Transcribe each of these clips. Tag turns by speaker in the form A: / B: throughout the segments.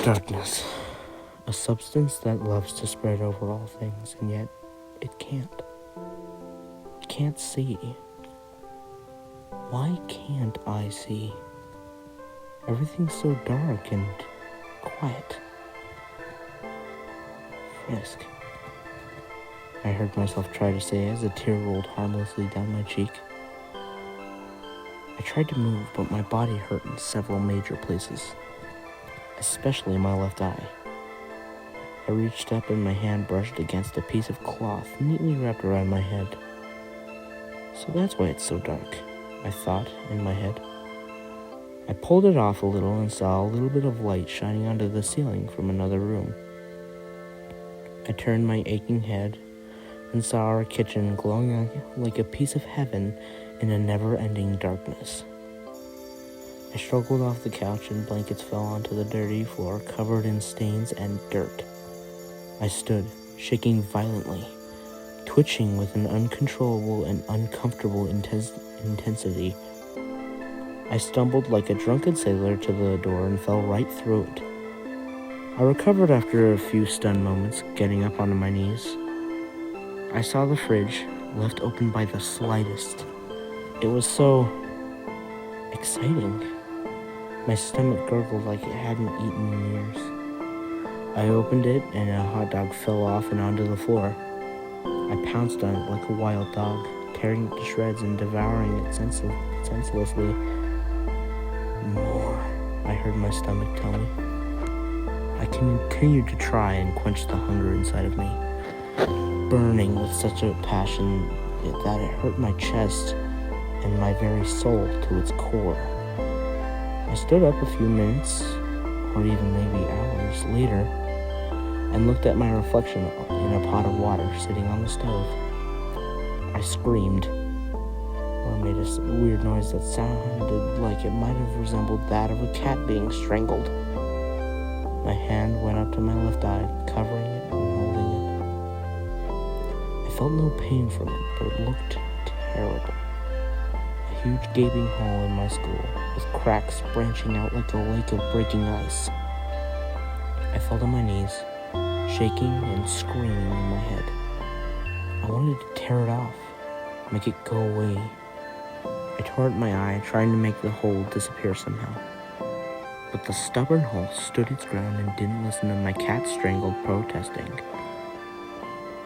A: Darkness. A substance that loves to spread over all things, and yet it can't. It can't see. Why can't I see? Everything's so dark and quiet. Frisk. I heard myself try to say as a tear rolled harmlessly down my cheek. I tried to move, but my body hurt in several major places, especially my left eye. I reached up and my hand brushed against a piece of cloth neatly wrapped around my head. So that's why it's so dark, I thought in my head. I pulled it off a little and saw a little bit of light shining onto the ceiling from another room. I turned my aching head and saw our kitchen glowing like a piece of heaven in a never-ending darkness. I struggled off the couch and blankets fell onto the dirty floor covered in stains and dirt. I stood, shaking violently, twitching with an uncontrollable and uncomfortable intensity. I stumbled like a drunken sailor to the door and fell right through it. I recovered after a few stunned moments, getting up onto my knees. I saw the fridge, left open by the slightest. It was so exciting. My stomach gurgled like it hadn't eaten in years. I opened it and a hot dog fell off and onto the floor. I pounced on it like a wild dog, tearing it to shreds and devouring it senselessly. More, I heard my stomach tell me. I continued to try and quench the hunger inside of me, burning with such a passion that it hurt my chest and my very soul to its core. I stood up a few minutes, or even maybe hours later, and looked at my reflection in a pot of water sitting on the stove. I screamed, or made a weird noise that sounded like it might have resembled that of a cat being strangled. My hand went up to my left eye, covering it and holding it. I felt no pain from it, but it looked terrible. A huge gaping hole in my skull, with cracks branching out like a lake of breaking ice. I fell to my knees, shaking and screaming in my head. I wanted to tear it off, make it go away. I tore at my eye, trying to make the hole disappear somehow. But the stubborn hole stood its ground and didn't listen to my cat-strangled protesting.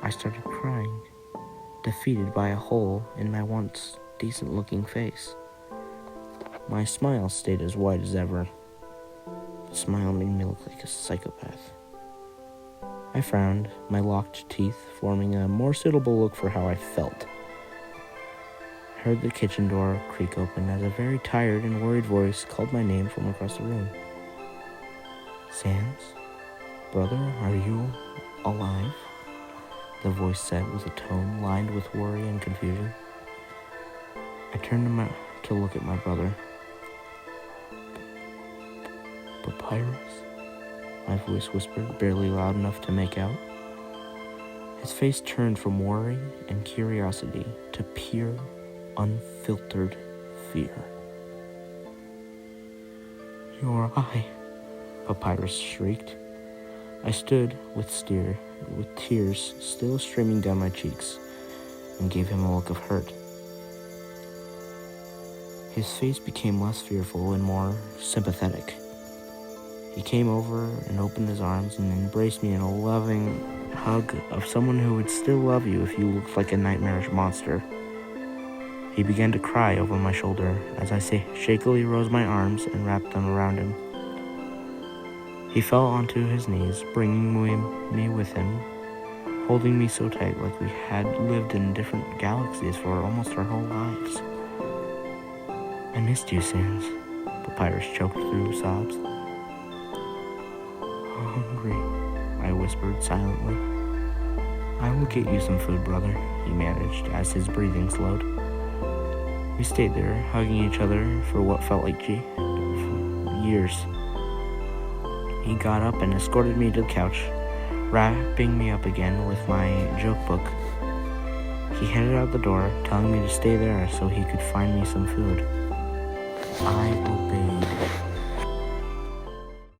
A: I started crying, defeated by a hole in my once decent-looking face. My smile stayed as wide as ever. The smile made me look like a psychopath. I frowned, my locked teeth forming a more suitable look for how I felt. I heard the kitchen door creak open as a very tired and worried voice called my name from across the room. Sans? Brother, are you alive? The voice said with a tone lined with worry and confusion. I turned to look at my brother. Papyrus? My voice whispered, barely loud enough to make out. His face turned from worry and curiosity to pure, unfiltered fear. Your eye, Papyrus shrieked. I stood with tears still streaming down my cheeks, and gave him a look of hurt. His face became less fearful and more sympathetic. He came over and opened his arms and embraced me in a loving hug of someone who would still love you if you looked like a nightmarish monster. He began to cry over my shoulder as I shakily rose my arms and wrapped them around him. He fell onto his knees, bringing me with him, holding me so tight like we had lived in different galaxies for almost our whole lives. I missed you, Sans, Papyrus choked through sobs. Hungry, I whispered silently. I will get you some food, brother, he managed as his breathing slowed. We stayed there, hugging each other for what felt like years. He got up and escorted me to the couch, wrapping me up again with my joke book. He headed out the door, telling me to stay there so he could find me some food. I obeyed.